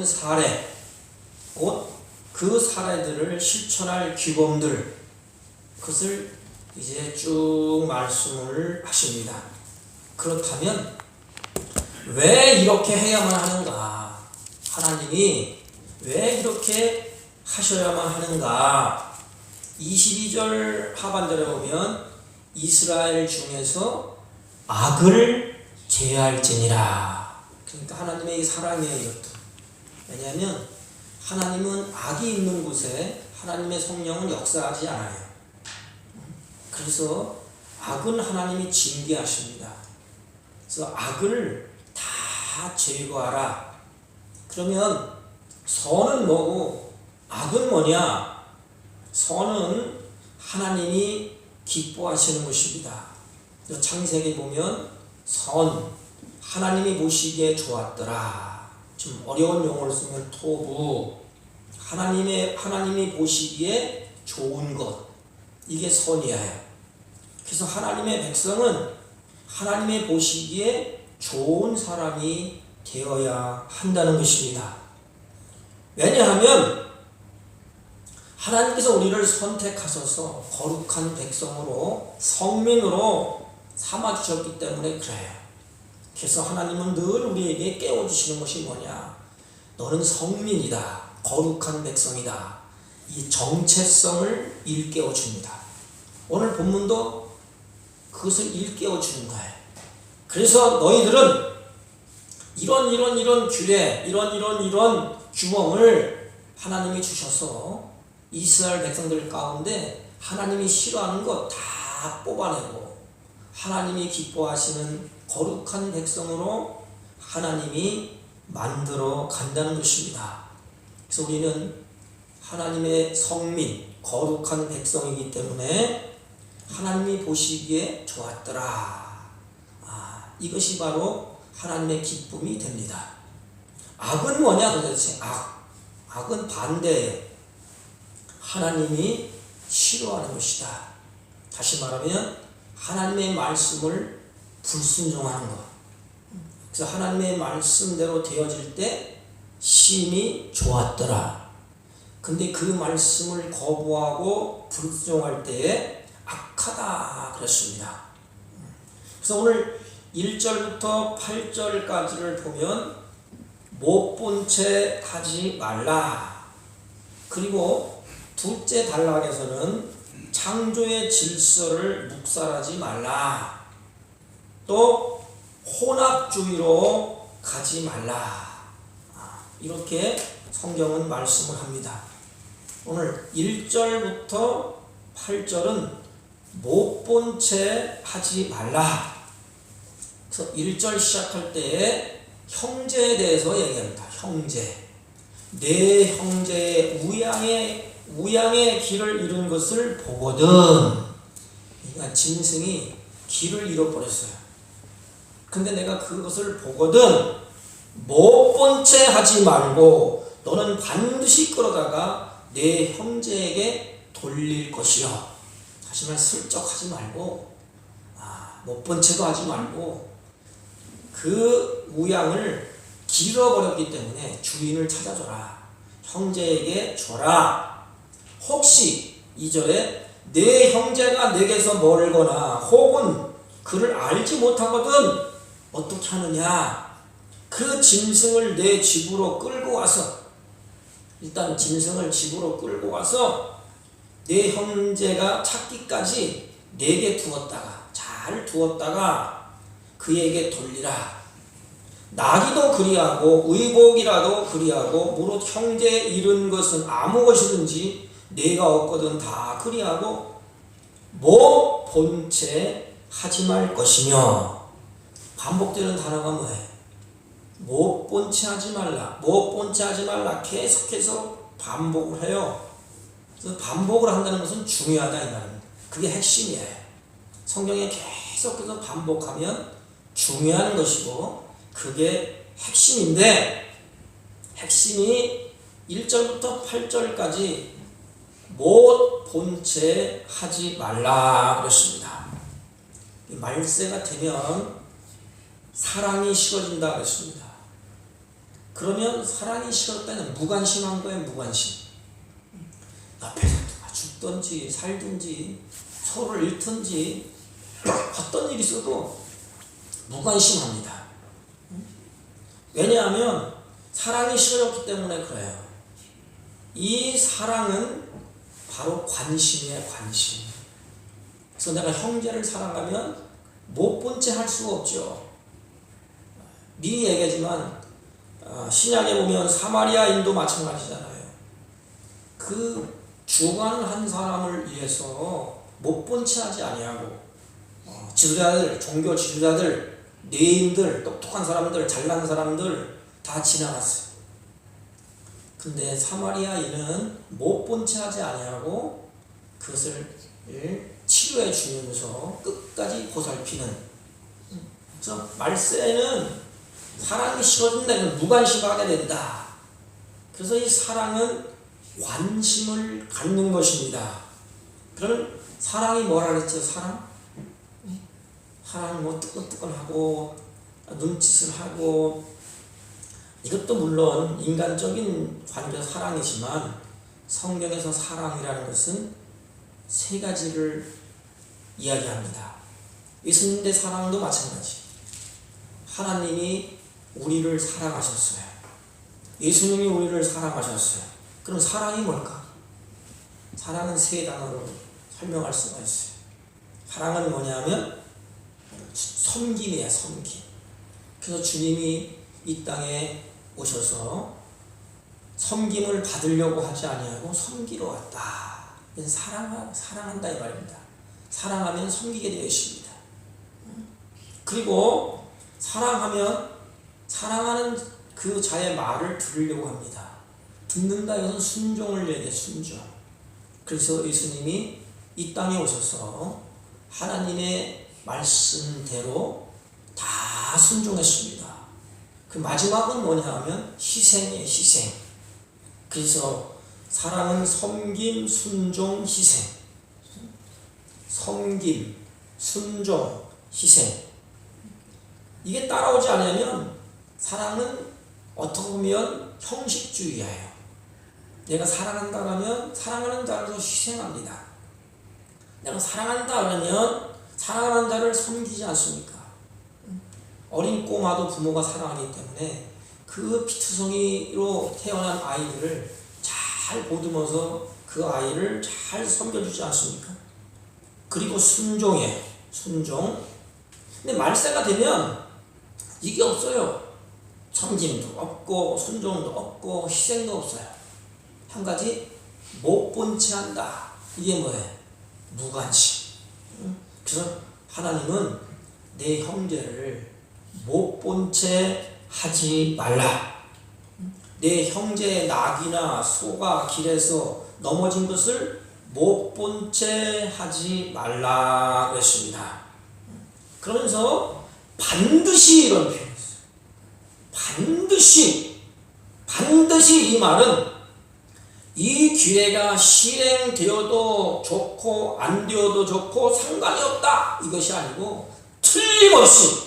사례, 곧 그 사례들을 실천할 규범들, 그것을 이제 쭉 말씀을 하십니다. 그렇다면 왜 이렇게 해야만 하는가? 하나님이 왜 이렇게 하셔야만 하는가? 22절 하반절에 보면 이스라엘 중에서 악을 제할지니라. 그러니까 하나님의 이 사랑이에요, 이것도. 왜냐하면 하나님은 악이 있는 곳에 하나님의 성령은 역사하지 않아요. 그래서 악은 하나님이 징계하십니다. 그래서 악을 다 제거하라. 그러면 선은 뭐고 악은 뭐냐? 선은 하나님이 기뻐하시는 것입니다. 창세기 보면 선, 하나님이 보시기에 좋았더라. 좀 어려운 용어를 쓰면 토부, 하나님이 보시기에 좋은 것, 이게 선이에요. 그래서 하나님의 백성은 하나님의 보시기에 좋은 사람이 되어야 한다는 것입니다. 왜냐하면 하나님께서 우리를 선택하셔서 거룩한 백성으로, 성민으로 삼아주셨기 때문에 그래요. 그래서 하나님은 늘 우리에게 깨워주시는 것이 뭐냐? 너는 성민이다. 거룩한 백성이다. 이 정체성을 일깨워줍니다. 오늘 본문도 그것을 일깨워주는 거예요. 그래서 너희들은 이런 규례, 이런 규범을 하나님이 주셔서 이스라엘 백성들 가운데 하나님이 싫어하는 것 다 뽑아내고 하나님이 기뻐하시는 거룩한 백성으로 하나님이 만들어 간다는 것입니다. 그래서 우리는 하나님의 성민, 거룩한 백성이기 때문에 하나님이 보시기에 좋았더라. 이것이 바로 하나님의 기쁨이 됩니다. 악은 뭐냐 도대체? 악은 반대예요. 하나님이 싫어하는 것이다. 다시 말하면 하나님의 말씀을 불순종하는 것. 그래서 하나님의 말씀대로 되어질 때 심히 좋았더라. 근데 그 말씀을 거부하고 불순종할 때에 악하다 그랬습니다. 그래서 오늘 1절부터 8절까지를 보면 못 본 채 하지 말라. 그리고 둘째 단락에서는 창조의 질서를 묵살하지 말라. 또 혼합주의로 가지 말라. 이렇게 성경은 말씀을 합니다. 오늘 1절부터 8절은 못 본 채 하지 말라. 그래서 1절 시작할 때에 형제에 대해서 얘기합니다. 형제. 내 형제의 우양의 길을 잃은 것을 보거든. 그러니까 짐승이 길을 잃어버렸어요. 근데 내가 그것을 보거든 못 본 채 하지 말고 너는 반드시 끌어다가 내 형제에게 돌릴 것이요. 다시 말해 슬쩍 하지 말고 못 본 채도 하지 말고 그 우양을 길어버렸기 때문에 주인을 찾아줘라. 형제에게 줘라. 혹시 2절에 내 형제가 내게서 멀거나 혹은 그를 알지 못하거든 어떻게 하느냐? 그 짐승을 내 집으로 끌고 와서, 일단 짐승을 집으로 끌고 와서 내 형제가 찾기까지 내게 두었다가, 잘 두었다가 그에게 돌리라. 나기도 그리하고 의복이라도 그리하고 무릇 형제 잃은 것은 아무 것이든지 내가 없거든 다 그리하고 못 본 채 하지 말 것이며. 반복되는 단어가 뭐예요? 못 본 채 하지 말라. 못 본 채 하지 말라. 계속해서 반복을 해요. 그래서 반복을 한다는 것은 중요하다 이 말입니다. 그게 핵심이에요. 성경에 계속해서 반복하면 중요한 것이고 그게 핵심인데, 핵심이 1절부터 8절까지 못 본 채 하지 말라 그랬습니다. 말세가 되면 사랑이 식어진다 그랬습니다. 그러면 사랑이 식었다는 무관심한 거예요. 무관심. 옆에서 누가 죽든지 살든지 서로를 잃든지 어떤 일이 있어도 무관심합니다. 왜냐하면 사랑이 식어졌기 때문에 그래요. 이 사랑은 바로 관심이에요. 관심. 그래서 내가 형제를 사랑하면 못 본 채 할 수가 없죠. 미리 얘기하지만 신약에 보면 사마리아인도 마찬가지잖아요. 그 죽어가는 한 사람을 위해서 못 본 채 하지 아니하고 지도자들, 종교 지도자들, 뇌인들, 똑똑한 사람들, 잘난 사람들 다 지나갔어요. 근데 사마리아인은 못 본 채 하지 아니하고 그것을 치료해 주면서 끝까지 보살피는. 그래서 말세에는 사랑이 식어진다면 무관심하게 된다. 그래서 이 사랑은 관심을 갖는 것입니다. 그러면 사랑이 뭐라 그랬죠? 사랑은 뭐 뜨끈뜨끈하고 눈짓을 하고, 이것도 물론 인간적인 관계에서 사랑이지만 성경에서 사랑이라는 것은 세 가지를 이야기합니다. 예수님의 사랑도 마찬가지. 하나님이 우리를 사랑하셨어요. 예수님이 우리를 사랑하셨어요. 그럼 사랑이 뭘까? 사랑은 세 단어로 설명할 수가 있어요. 사랑은 뭐냐면 섬김이에요. 섬김. 그래서 주님이 이 땅에 오셔서 섬김을 받으려고 하지 아니하고 섬기러 왔다. 사랑한다 이 말입니다. 사랑하면 섬기게 되어 있습니다. 그리고 사랑하는 그 자의 말을 들으려고 합니다. 듣는다 이것은 순종을 얘기해. 순종. 그래서 예수님이 이 땅에 오셔서 하나님의 말씀대로 다 순종했습니다. 그 마지막은 뭐냐 하면 희생이에요. 희생. 그래서 사랑은 섬김, 순종, 희생. 섬김, 순종, 희생. 이게 따라오지 않으면 사랑은 어떻게 보면 형식주의예요. 내가 사랑한다 하면 사랑하는 자를 희생합니다. 내가 사랑한다 하면 사랑하는 자를 섬기지 않습니까? 어린 꼬마도 부모가 사랑하기 때문에 그 피투성이로 태어난 아이들을 잘 보듬어서 그 아이를 잘 섬겨주지 않습니까? 그리고 순종해. 순종. 근데 말세가 되면 이게 없어요. 섬김도 없고 순종도 없고 희생도 없어요. 한 가지 못 본 채 한다. 이게 뭐예요? 무관심. 그래서 하나님은 내 형제를 못 본 채 하지 말라. 내 형제의 낙이나 소가 길에서 넘어진 것을 못 본 채 하지 말라 그랬습니다. 그러면서 반드시 이런 표현을 했어요. 반드시 이 말은 이 기회가 실행되어도 좋고 안 되어도 좋고 상관이 없다 이것이 아니고 틀림없이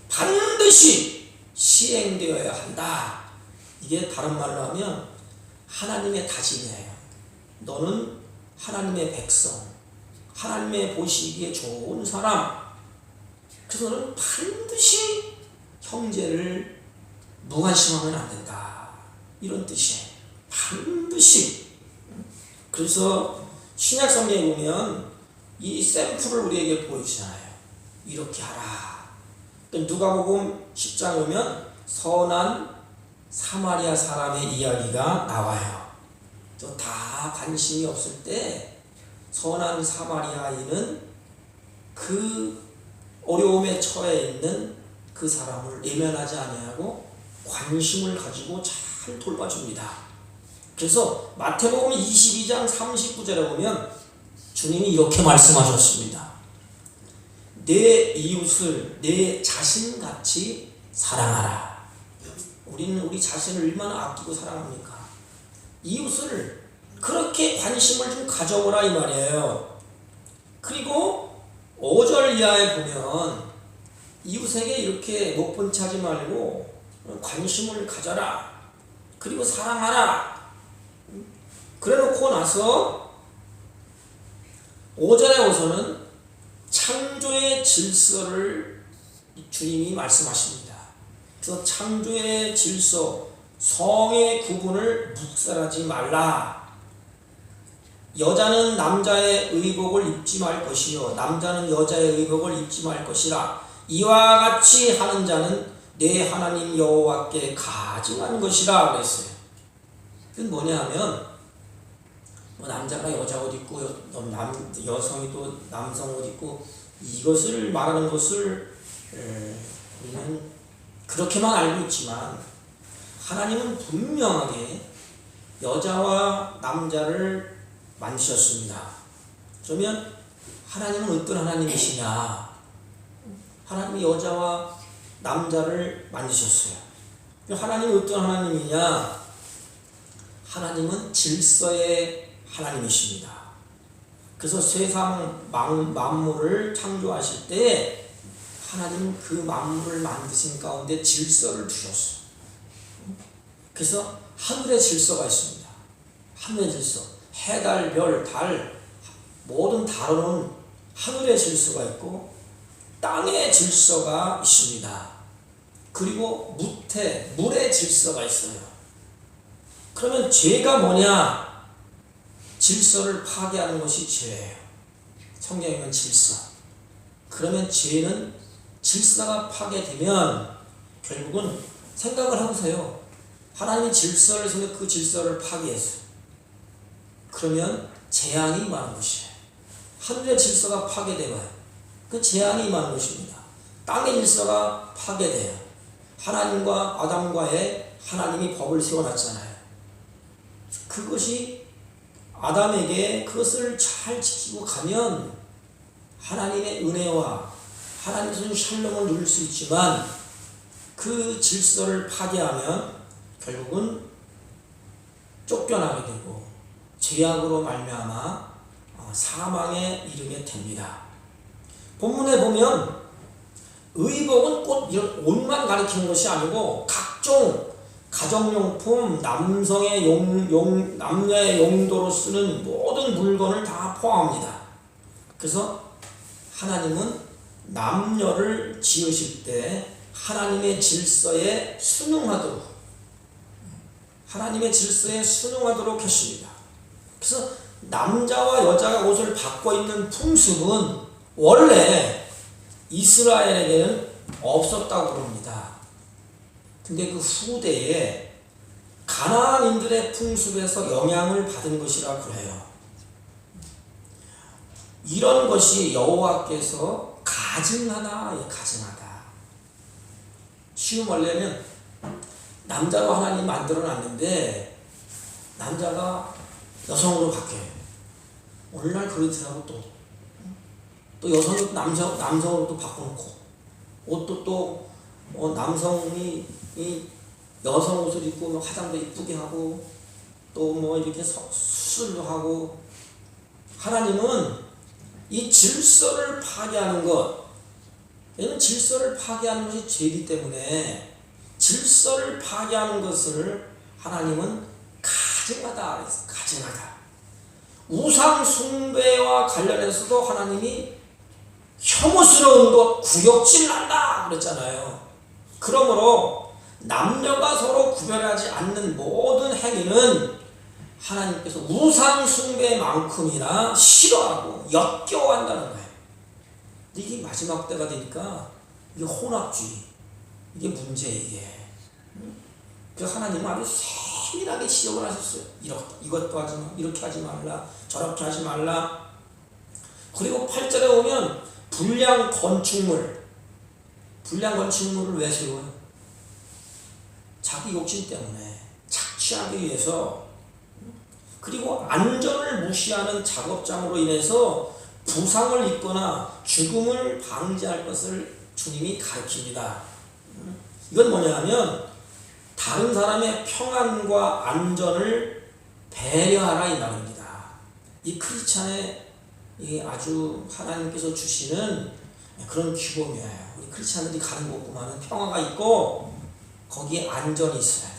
반드시 시행되어야 한다. 이게 다른 말로 하면 하나님의 다짐이에요. 너는 하나님의 백성, 하나님의 보시기에 좋은 사람. 그래서 너는 반드시 형제를 무관심하면 안 된다. 이런 뜻이에요. 반드시. 그래서 신약 성경에 보면 이 샘플을 우리에게 보여주잖아요. 이렇게 하라. 누가복음 10장에 보면 선한 사마리아 사람의 이야기가 나와요. 또 다 관심이 없을 때 선한 사마리아인은 그 어려움에 처해 있는 그 사람을 외면하지 아니하고 관심을 가지고 잘 돌봐줍니다. 그래서 마태복음 22장 39절에 보면 주님이 이렇게 말씀하셨습니다. 내 이웃을 내 자신같이 사랑하라. 우리는 우리 자신을 얼마나 아끼고 사랑합니까? 이웃을 그렇게 관심을 좀 가져보라 이 말이에요. 그리고 5절 이하에 보면 이웃에게 이렇게 못 본 채 하지 말고 관심을 가져라. 그리고 사랑하라. 그래놓고 나서 5절에 오서는 창조의 질서를 주님이 말씀하십니다. 그래서 창조의 질서, 성의 구분을 묵살하지 말라. 여자는 남자의 의복을 입지 말 것이요 남자는 여자의 의복을 입지 말 것이라. 이와 같이 하는 자는 내 하나님 여호와께 가증한 것이라 그랬어요. 그건 뭐냐 하면 남자가 여자 옷 입고 여성이 또 남성 옷 입고 이것을 말하는 것을 우리는 그렇게만 알고 있지만 하나님은 분명하게 여자와 남자를 만드셨습니다. 그러면 하나님은 어떤 하나님이시냐? 하나님이 여자와 남자를 만드셨어요. 하나님은 어떤 하나님이냐? 하나님은 질서의 하나님이십니다. 그래서 세상 만물을 창조하실 때 하나님은 그 만물을 만드신 가운데 질서를 두셨어요. 그래서 하늘의 질서가 있습니다. 하늘의 질서, 해, 달, 별, 달 모든 달은 하늘의 질서가 있고 땅의 질서가 있습니다. 그리고 물의 질서가 있어요. 그러면 죄가 뭐냐? 질서를 파괴하는 것이 죄예요. 성경에는 질서. 그러면 죄는 질서가 파괴되면 결국은 생각을 해보세요. 하나님이 질서를 세우며 그 질서를 파괴했어요. 그러면 재앙이 임하는 것이에요. 하늘의 질서가 파괴되면 그 재앙이 임하는 것입니다. 땅의 질서가 파괴돼요. 하나님과 아담과의 하나님이 법을 세워놨잖아요. 그것이 아담에게 그것을 잘 지키고 가면 하나님의 은혜와 하나님의 샬롬을 누릴 수 있지만 그 질서를 파괴하면 결국은 쫓겨나게 되고 죄악으로 말미암아 사망에 이르게 됩니다. 본문에 보면 의복은 꼭 이런 옷만 가리키는 것이 아니고 각종 가정용품, 남녀의 용도로 쓰는 모든 물건을 다 포함합니다. 그래서 하나님은 남녀를 지으실 때 하나님의 질서에 순응하도록 했습니다. 그래서 남자와 여자가 옷을 바꿔 입는 풍습은 원래 이스라엘에게는 없었다고 그럽니다. 근데 그 후대에 가나안인들의 풍습에서 영향을 받은 것이라 그래요. 이런 것이 여호와께서 가증하다. 쉬운 말로는 남자로 하나님 만들어 놨는데 남자가 여성으로 바뀌어요. 오늘날 그렇더라고. 또 여성이 남성으로 또 바꿔놓고 옷도 또 남성이 이 여성 옷을 입고 화장도 이쁘게 하고 또 이렇게 수술도 하고. 하나님은 이 질서를 파괴하는 것, 왜냐면 질서를 파괴하는 것이 죄이기 때문에 질서를 파괴하는 것을 하나님은 가증하다. 우상 숭배와 관련해서도 하나님이 혐오스러운 것, 구역질 난다 그랬잖아요. 그러므로 남녀가 서로 구별하지 않는 모든 행위는 하나님께서 우상 숭배만큼이나 싫어하고 역겨워한다는 거예요. 이게 마지막 때가 되니까 이게 혼합주의, 이게 문제예요. 그래서 하나님은 아주 세밀하게 지적을 하셨어요. 이것도 하지 마, 이렇게 하지 말라, 저렇게 하지 말라. 그리고 8절에 오면 불량 건축물을 왜 세워요? 자기 욕심 때문에 착취하기 위해서. 그리고 안전을 무시하는 작업장으로 인해서 부상을 입거나 죽음을 방지할 것을 주님이 가르칩니다. 이건 뭐냐면 다른 사람의 평안과 안전을 배려하라 이 말입니다. 이 크리스찬의 아주 하나님께서 주시는 그런 규범이에요. 우리 크리스찬들이 가는 곳 보면 평화가 있고 거기에 안전이 있어야 돼.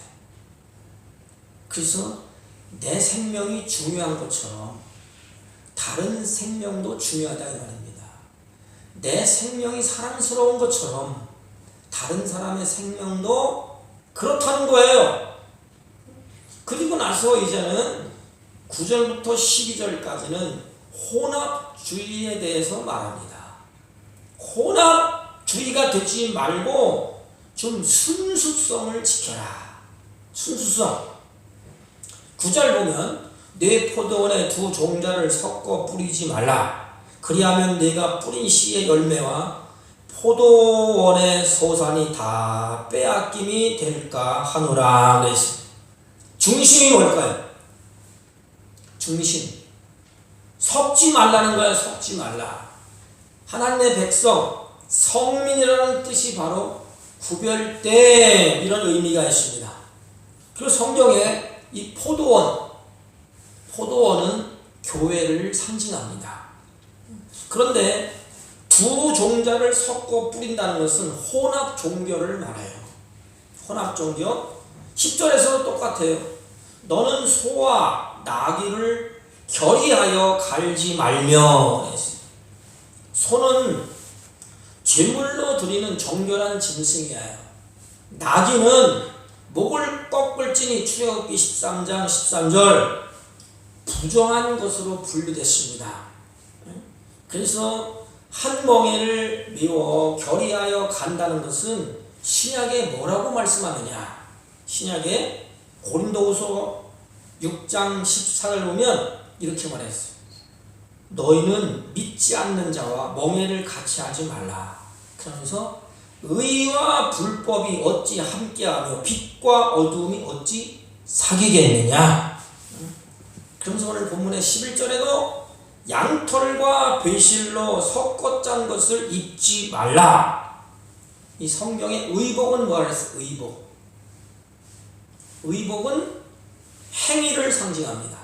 그래서 내 생명이 중요한 것처럼 다른 생명도 중요하다 이 말입니다. 내 생명이 사랑스러운 것처럼 다른 사람의 생명도 그렇다는 거예요. 그리고 나서 이제는 9절부터 12절까지는 혼합주의에 대해서 말합니다. 혼합주의가 되지 말고 좀 순수성을 지켜라. 순수성. 9절 보면 내 포도원에 두 종자를 섞어 뿌리지 말라. 그리하면 내가 뿌린 씨의 열매와 포도원의 소산이 다 빼앗김이 될까 하노라 그랬습니다. 중심이 뭘까요? 중심. 섞지 말라는 거야. 섞지 말라. 하나님의 백성, 성민이라는 뜻이 바로 구별됨 이런 의미가 있습니다. 그리고 성경에 이 포도원은 교회를 상징합니다. 그런데 두 종자를 섞어 뿌린다는 것은 혼합 종교를 말해요. 혼합 종교. 10절에서도 똑같아요. 너는 소와 나귀를 결의하여 갈지 말며. 소는 제물로 드리는 정결한 짐승이에요. 나귀는 목을 꺾을지니 출애굽기 13장 13절 부정한 것으로 분류됐습니다. 그래서 한 멍에를 메워 결의하여 간다는 것은 신약에 뭐라고 말씀하느냐? 신약에 고린도후서 6장 14절 보면 이렇게 말했어요. 너희는 믿지 않는 자와 멍에를 같이 하지 말라. 그러면서 의와 불법이 어찌 함께하며 빛과 어두움이 어찌 사귀겠느냐. 그러면서 오늘 본문의 11절에도 양털과 배실로 섞어 짠 것을 입지 말라. 이 성경의 의복은 뭐라 그랬어요? 의복. 의복은 행위를 상징합니다.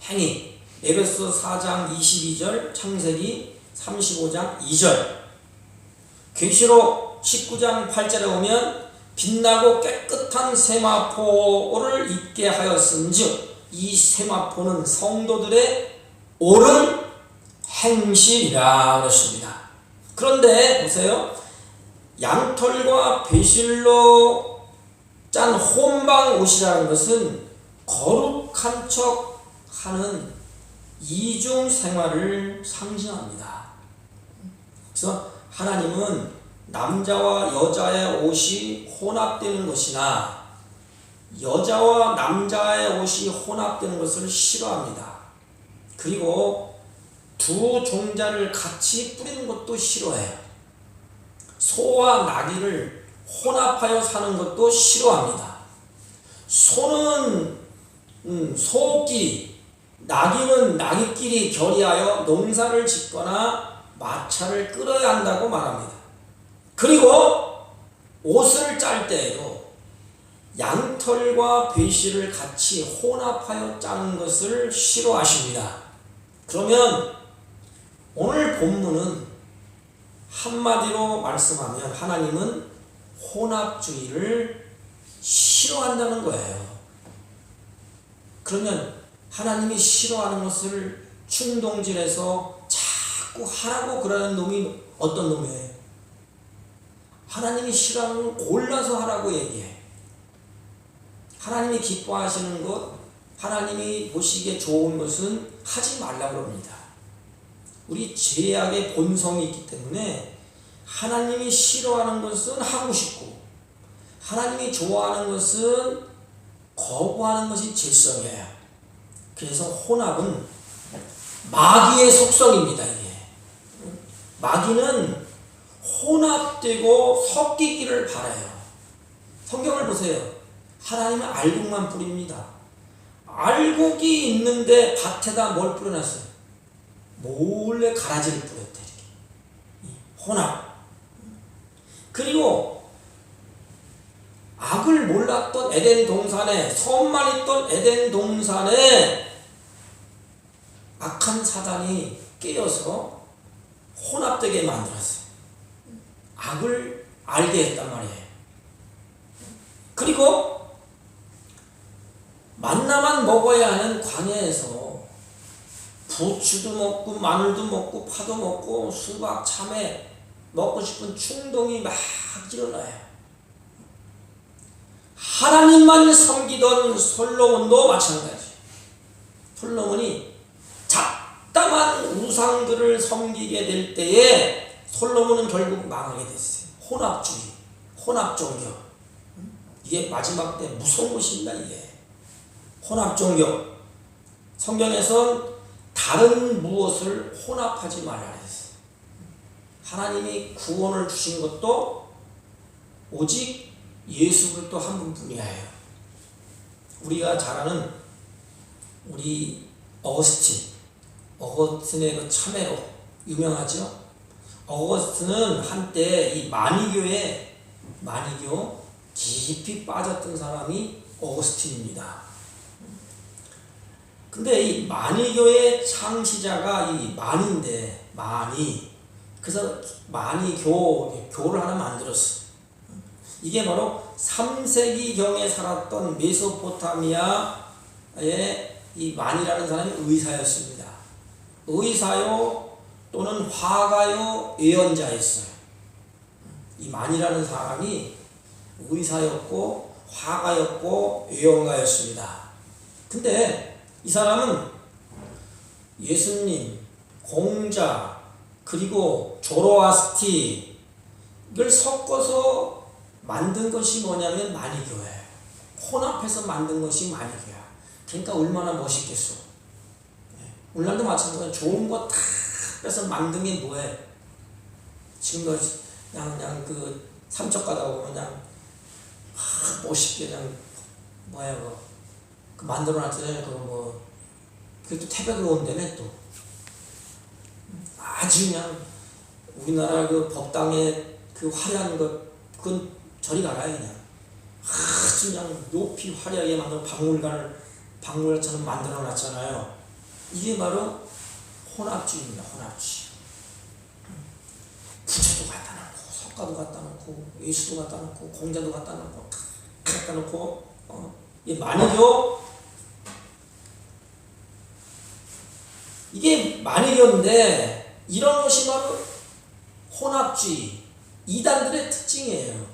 행위. 에베소 4장 22절, 창세기 35장 2절. 계시록 19장 8절에 보면 빛나고 깨끗한 세마포를 입게 하였은즉 이 세마포는 성도들의 옳은 행실이라 그랬습니다. 그런데 보세요. 양털과 배실로 짠 혼방 옷이라는 것은 거룩한 척 하는 이중 생활을 상징합니다. 그래서 하나님은 남자와 여자의 옷이 혼합되는 것이나 여자와 남자의 옷이 혼합되는 것을 싫어합니다. 그리고 두 종자를 같이 뿌리는 것도 싫어해요. 소와 나귀를 혼합하여 사는 것도 싫어합니다. 소는 소끼리, 나귀는 나귀끼리 결의하여 농사를 짓거나 마차를 끌어야 한다고 말합니다. 그리고 옷을 짤 때에도 양털과 배실을 같이 혼합하여 짜는 것을 싫어하십니다. 그러면 오늘 본문은 한마디로 말씀하면 하나님은 혼합주의를 싫어한다는 거예요. 그러면 하나님이 싫어하는 것을 충동질해서 자꾸 하라고 그러는 놈이 어떤 놈이에요? 하나님이 싫어하는 건 골라서 하라고 얘기해. 하나님이 기뻐하시는 것, 하나님이 보시기에 좋은 것은 하지 말라고 합니다. 우리 죄악의 본성이 있기 때문에 하나님이 싫어하는 것은 하고 싶고 하나님이 좋아하는 것은 거부하는 것이 질성이에요. 그래서 혼합은 마귀의 속성입니다. 이게 마귀는 혼합되고 섞이기를 바라요. 성경을 보세요. 하나님은 알곡만 뿌립니다. 알곡이 있는데 밭에다 뭘 뿌려놨어요? 몰래 가라지를 뿌렸대. 혼합. 그리고 악을 몰랐던 에덴 동산에, 선만 있던 에덴 동산에 악한 사단이 깨어서 혼합되게 만들었어요. 악을 알게 했단 말이에요. 그리고 만나만 먹어야 하는 광야에서 부추도 먹고 마늘도 먹고 파도 먹고 수박, 참외 먹고 싶은 충동이 막 일어나요. 하나님만 섬기던 솔로몬도 마찬가지. 솔로몬이 잡다만 우상들을 섬기게 될 때에 솔로몬은 결국 망하게 됐어요. 혼합주의, 혼합종교. 이게 마지막 때 무서운 것입니다. 이게 혼합종교. 성경에선 다른 무엇을 혼합하지 말라 했어요. 하나님이 구원을 주신 것도 오직 예수 그리스도 한 분뿐이에요. 우리가 잘 아는 우리 어거스틴의 그 참회로 유명하죠. 어거스틴은 한때 이 마니교 깊이 빠졌던 사람이 어거스틴입니다. 근데 이 마니교의 창시자가 이 마니인데, 그래서 교를 하나 만들었어. 이게 바로 3세기경에 살았던 메소포타미아의 이 마니라는 사람이 의사였습니다. 의사요 또는 화가요 예언자였어요. 이 마니라는 사람이 의사였고 화가였고 예언가였습니다. 근데 이 사람은 예수님, 공자, 그리고 조로아스티를 섞어서 만든 것이 뭐냐면 마니교예요. 혼합해서 만든 것이 마니교야. 그러니까 얼마나 멋있겠어. 오늘날도 마찬가지로 좋은 거 다 빼서 만든 게 뭐예요? 지금 그냥 그 삼척 가다 보면 그냥 멋있게 그냥 그 만들어놨잖아요. 그것도 태백으로 온다며 또. 아주 그냥 우리나라 그 법당에 그 화려한 것, 그건 저리 가라요, 그냥. 아주 그냥 높이 화려하게 만든 박물관처럼 만들어놨잖아요. 이게 바로 혼합주의입니다, 혼합주의. 부처도 갖다 놓고, 석가도 갖다 놓고, 예수도 갖다 놓고, 공자도 갖다 놓고, 다 갖다 놓고, 이게 마니교, 이게 마니교인데, 이런 것이 바로 혼합주의, 이단들의 특징이에요.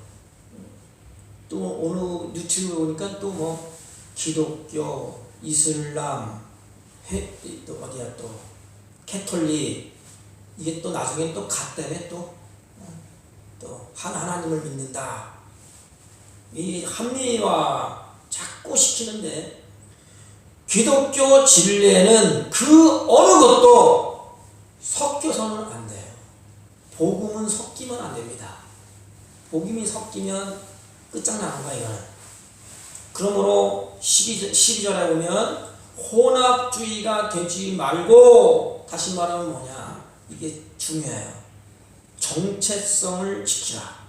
또 오늘 유튜브에 보니까 또 기독교, 이슬람, 또 어디야 또 캐톨릭, 이게 또 나중에 또 갔다며 또 하나님을 믿는다. 이 합리화 자꾸 시키는데, 기독교 진리에는 그 어느 것도 섞여서는 안 돼요. 복음은 섞이면 안 됩니다. 복음이 섞이면 끝장나는 거야, 이거는. 그러므로 12절에 보면 혼합주의가 되지 말고, 다시 말하면 뭐냐, 이게 중요해요. 정체성을 지키라.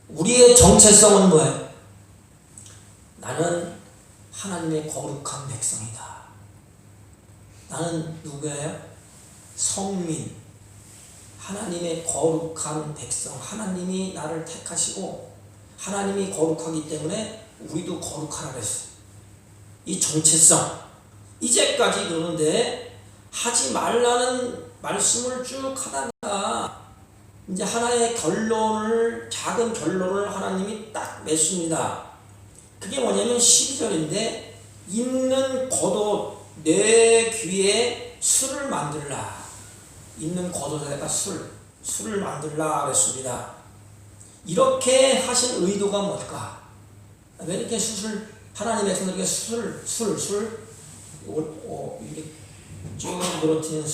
우리의 정체성은 뭐예요? 나는 하나님의 거룩한 백성이다. 나는 누구예요? 성민, 하나님의 거룩한 백성. 하나님이 나를 택하시고 하나님이 거룩하기 때문에 우리도 거룩하라 그랬어요. 이 정체성, 이제까지 그러는데 하지 말라는 말씀을 쭉 하다가 이제 하나의 작은 결론을 하나님이 딱 맺습니다. 그게 뭐냐면 12절인데, 있는 겉옷 내 귀에 술을 만들라. 있는 겉옷에다가 술을 만들라 그랬습니다. 이렇게 하신 의도가 뭘까? 왜 이렇게 하나님의 이렇게 이렇게 쭉 늘어뜨리는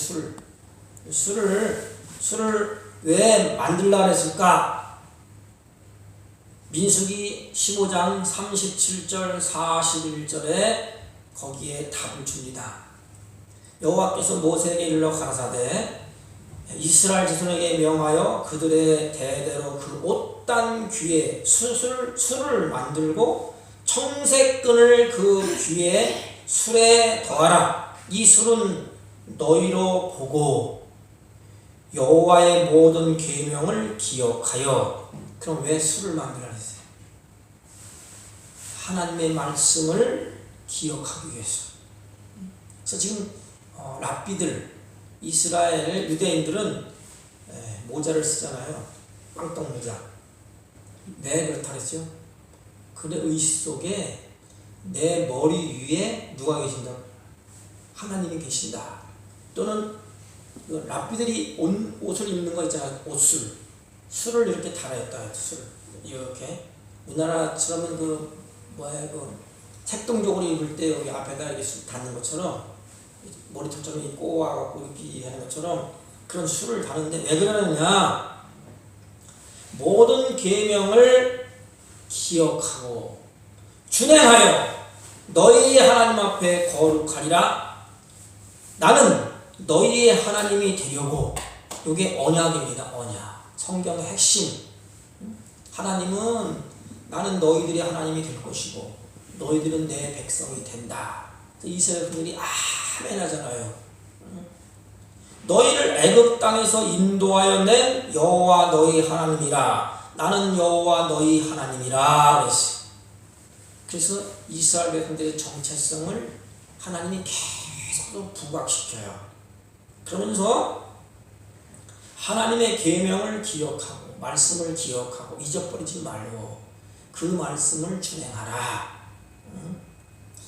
술을 왜 만들라 그랬을까? 민수기 15장 37절 41절에 거기에 답을 줍니다. 여호와께서 모세에게 이르러 가라사대, 이스라엘 자손에게 명하여 그들의 대대로 그 옷단 귀에 술을 만들고 청색끈을 그 귀에 술에 더하라. 이 술은 너희로 보고 여호와의 모든 계명을 기억하여. 그럼 왜 술을 만들라 했어요? 하나님의 말씀을 기억하기 위해서. 그래서 지금 랍비들, 이스라엘 유대인들은 모자를 쓰잖아요. 빵떡 모자. 왜 그렇다 그랬죠? 그의 의식 속에 내 머리 위에 누가 계신다? 하나님이 계신다. 또는 랍비들이 옷을 입는 거 있잖아요. 옷술. 술을 이렇게 달아였다. 술. 이렇게. 우리나라처럼은 색동적으로 입을 때 여기 앞에다 이렇게 닿는 것처럼 머리털처럼 꼬아갖고 이렇게 하는 것처럼 그런 술을 다는데 왜 그러느냐? 모든 계명을 기억하고 준행하여 너희의 하나님 앞에 거룩하리라. 나는 너희의 하나님이 되려고. 이게 언약입니다. 언약. 성경의 핵심. 하나님은 나는 너희들의 하나님이 될 것이고 너희들은 내 백성이 된다. 이스라엘 분들이 아멘 하잖아요. 너희를 애굽 땅에서 인도하여 낸 여호와 너희 하나님이라. 나는 여호와 너희 하나님이라 그랬어요. 그래서 이스라엘 백성들의 정체성을 하나님이 계속 부각시켜요. 그러면서 하나님의 계명을 기억하고 말씀을 기억하고 잊어버리지 말고 그 말씀을 준행하라.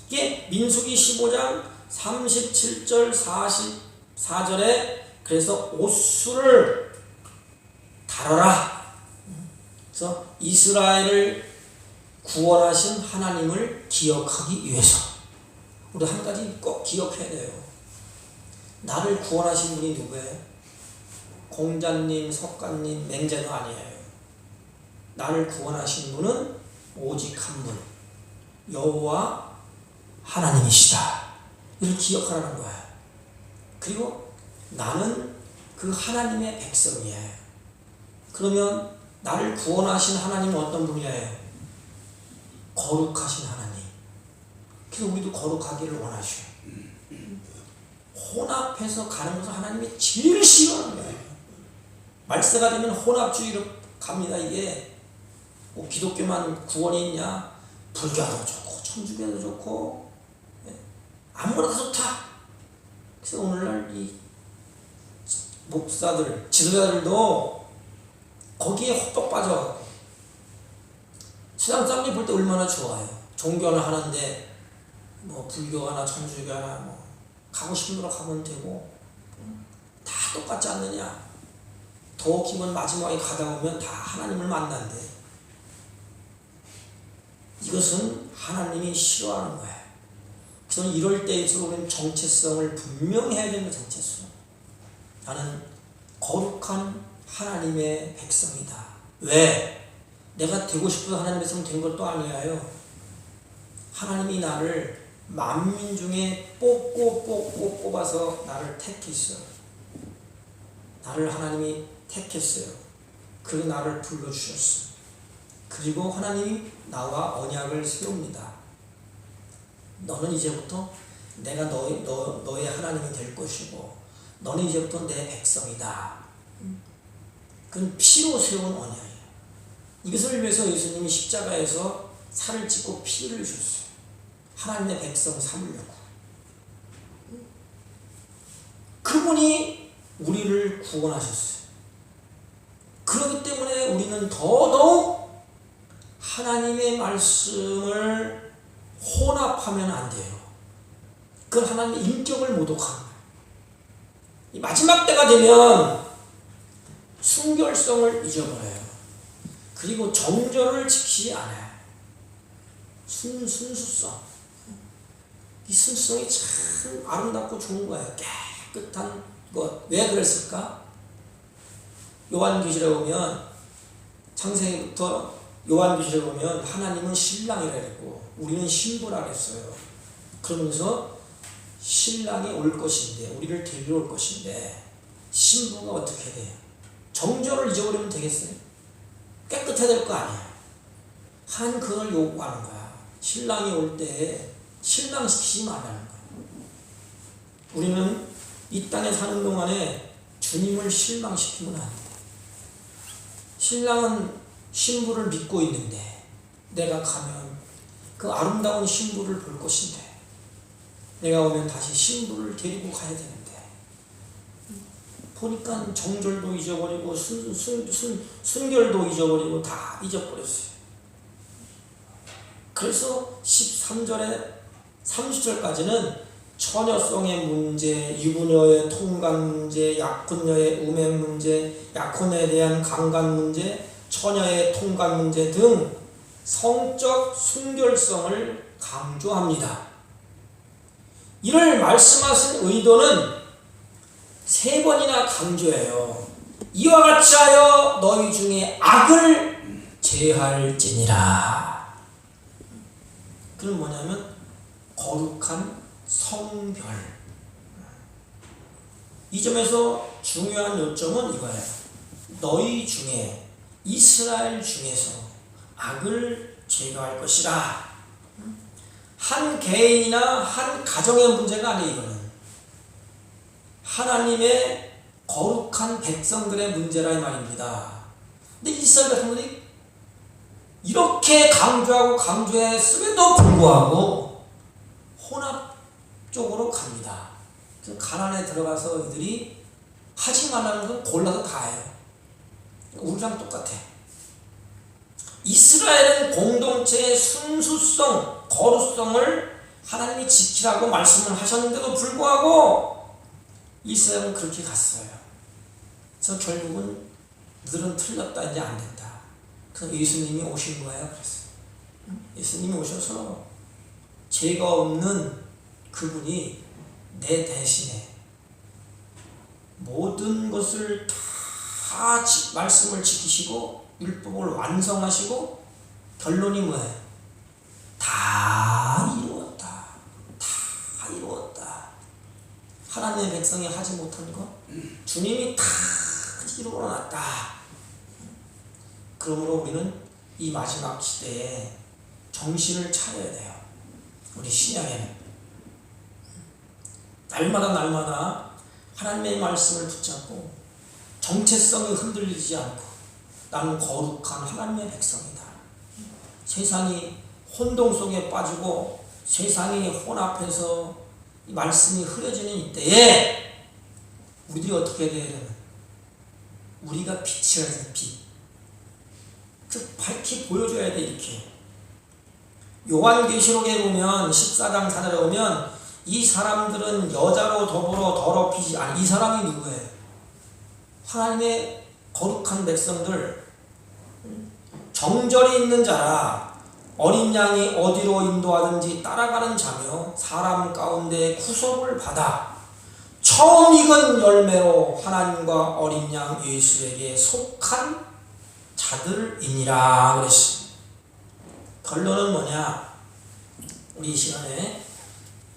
이게 민수기 15장 37절 44절에 그래서 옷술을 달아라. 그래서 이스라엘을 구원하신 하나님을 기억하기 위해서 우리 한 가지 꼭 기억해야 돼요. 나를 구원하신 분이 누구예요? 공자님, 석가님, 맹자도 아니에요. 나를 구원하신 분은 오직 한 분, 여호와 하나님이시다. 이를 기억하라는 거예요. 그리고 나는 그 하나님의 백성이에요. 그러면 나를 구원하신 하나님은 어떤 분이에요? 거룩하신 하나님. 그래서 우리도 거룩하기를 원하셔요. 혼합해서 가는 것을 하나님이 제일 싫어하는 거예요. 말세가 되면 혼합주의로 갑니다. 이게 뭐 기독교만 구원이 있냐? 불교도 좋고 천주교도 좋고 아무거나 다 좋다. 그래서 오늘날 이 목사들, 지도자들도 거기에 헛떡 빠져. 세상 사람들이 볼 때 얼마나 좋아요. 종교를 하는데 뭐 불교가나 천주교나 뭐 가고 싶은 데로 가면 되고 다 똑같지 않느냐. 더 기면 마지막에 가다 보면 다 하나님을 만난대. 이것은 하나님이 싫어하는 거예요. 그래서 이럴 때일수록 우리는 정체성을 분명히 해야 되는 정체성. 나는 거룩한 하나님의 백성이다. 왜? 내가 되고 싶어서 하나님의 백성 된 것도 아니에요. 하나님이 나를 만민 중에 뽑아서 나를 택했어요. 나를 하나님이 택했어요. 그리고 나를 불러주셨어요. 그리고 하나님이 나와 언약을 세웁니다. 너는 이제부터 내가 너의 하나님이 될 것이고 너는 이제부터 내 백성이다. 그건 피로 세운 언약이에요. 이것을 위해서 예수님이 십자가에서 살을 찢고 피를 주셨어요. 하나님의 백성 삼으려고. 그분이 우리를 구원하셨어요. 그렇기 때문에 우리는 더더욱 하나님의 말씀을 혼합하면 안 돼요. 그건 하나님의 인격을 모독하는 거예요. 이 마지막 때가 되면 순결성을 잊어버려요. 그리고 정절을 지키지 않아요. 순수성. 이 순수성이 참 아름답고 좋은 거예요. 깨끗한 것. 왜 그랬을까? 요한계시록에 보면 창세기부터 요한계시록에 보면 하나님은 신랑이라 그랬고 우리는 신부라 그랬어요. 그러면서 신랑이 올 것인데 우리를 데리러 올 것인데 신부가 어떻게 돼요? 정절을 잊어버리면 되겠어요? 깨끗해야 될 거 아니에요. 한 그걸 요구하는 거야. 신랑이 올 때 실망시키지 말라는 거야. 우리는 이 땅에 사는 동안에 주님을 실망시키면 안 돼. 신랑은 신부를 믿고 있는데 내가 가면 그 아름다운 신부를 볼 것인데 내가 오면 다시 신부를 데리고 가야 되는데 보니까 정절도 잊어버리고 순결도 잊어버리고 다 잊어버렸어요. 그래서 13절에 30절까지는 처녀성의 문제, 유부녀의 통간 문제, 약혼녀의 음행 문제, 약혼에 대한 강간 문제, 처녀의 통간 문제 등 성적 순결성을 강조합니다. 이를 말씀하신 의도는 3번이나 강조해요. 이와 같이 하여 너희 중에 악을 제할지니라. 그건 뭐냐면 거룩한 성별. 이 점에서 중요한 요점은 이거예요. 너희 중에, 이스라엘 중에서 악을 제거할 것이라. 한 개인이나 한 가정의 문제가 아니에요. 이거는 하나님의 거룩한 백성들의 문제라 이 말입니다. 근데 이스라엘 백성들이 이렇게 강조했음에도 불구하고 혼합 쪽으로 갑니다. 가난에 들어가서 이들이 하지 말라는 건 골라서 다 해요. 우리랑 똑같아. 이스라엘은 공동체의 순수성, 거룩성을 하나님이 지키라고 말씀을 하셨는데도 불구하고 이스라엘은 그렇게 갔어요. 그래서 결국은 너희들은 틀렸다, 이제 안 된다. 그래서 예수님이 오신 거예요. 그래서 예수님이 오셔서 죄가 없는 그분이 내 대신에 모든 것을 다 말씀을 지키시고 율법을 완성하시고 결론이 뭐예요? 다 이루었다. 다 이루었다. 하나님의 백성이 하지 못한 것 주님이 다 이루어놨다. 그러므로 우리는 이 마지막 시대에 정신을 차려야 돼요. 우리 신약에는 날마다 하나님의 말씀을 붙잡고 정체성이 흔들리지 않고 나는 거룩한 하나님의 백성이다. 세상이 혼동 속에 빠지고 세상이 혼합해서 이 말씀이 흐려지는 이때에 우리들이 어떻게 돼야 되는? 우리가 빛이어야 돼. 빛. 그 밝히 보여줘야 돼. 이렇게 요한계시록에 보면 14장 4절에 보면 이 사람들은 여자로 더불어 더럽히지 아니, 이 사람이 누구예요? 하나님의 거룩한 백성들, 정절이 있는 자라. 어린 양이 어디로 인도하든지 따라가는 자며 사람 가운데 구속을 받아 처음 익은 열매로 하나님과 어린 양 예수에게 속한 자들이니라 그랬습니다. 결론은 뭐냐? 우리 이 시간에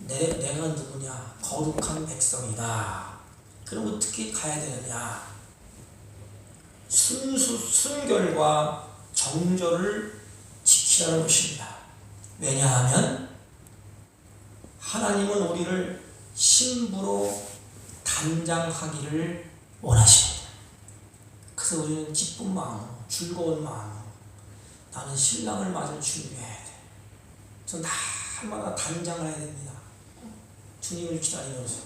내가 누구냐? 거룩한 백성이다. 그럼 어떻게 가야 되느냐? 순결과 정절을 지키라는 것입니다. 왜냐하면 하나님은 우리를 신부로 단장하기를 원하십니다. 그래서 우리는 기쁜 마음으로, 즐거운 마음으로 나는 신랑을 맞을 준비해야 돼. 저 날마다 단장을 해야 됩니다. 주님을 기다리면서.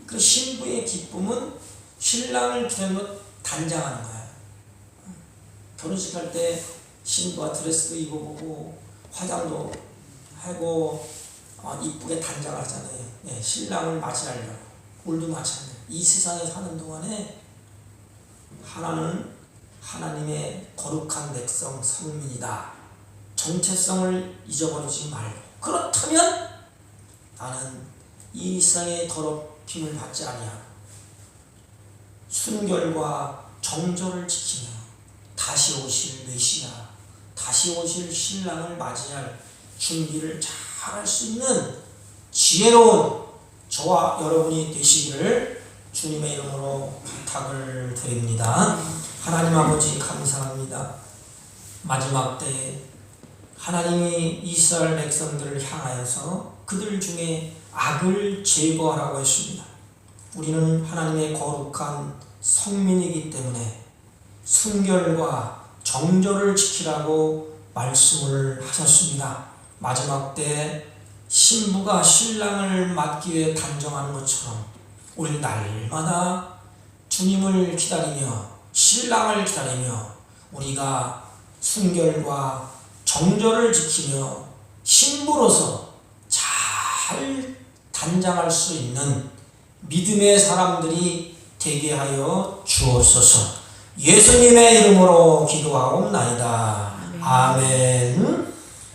그 신부의 기쁨은 신랑을 기다리며 단장하는 거예요. 결혼식 할 때 신부가 드레스도 입어보고 화장도 하고 이쁘게 단장을 하잖아요. 예, 신랑을 맞이하려고. 우리도 마찬가지예요. 이 세상에 사는 동안에 하나는 하나님의 거룩한 백성 성민이다. 정체성을 잊어버리지 말고. 그렇다면 나는 이 세상의 더럽힘을 받지 아니하고 순결과 정절을 지키며 다시 오실 메시아, 다시 오실 신랑을 맞이할 준비를 잘 할 수 있는 지혜로운 저와 여러분이 되시기를 주님의 이름으로 부탁을 드립니다. 하나님 아버지 감사합니다. 마지막 때에 하나님이 이스라엘 백성들을 향하여서 그들 중에 악을 제거하라고 했습니다. 우리는 하나님의 거룩한 성민이기 때문에 순결과 정절을 지키라고 말씀을 하셨습니다. 마지막 때 신부가 신랑을 맞기 위해 단정하는 것처럼 우리 날마다 주님을 기다리며 신랑을 기다리며 우리가 순결과 정절을 지키며 신부로서 잘 단장할 수 있는 믿음의 사람들이 되게 하여 주옵소서. 예수님의 이름으로 기도하옵나이다. 아멘.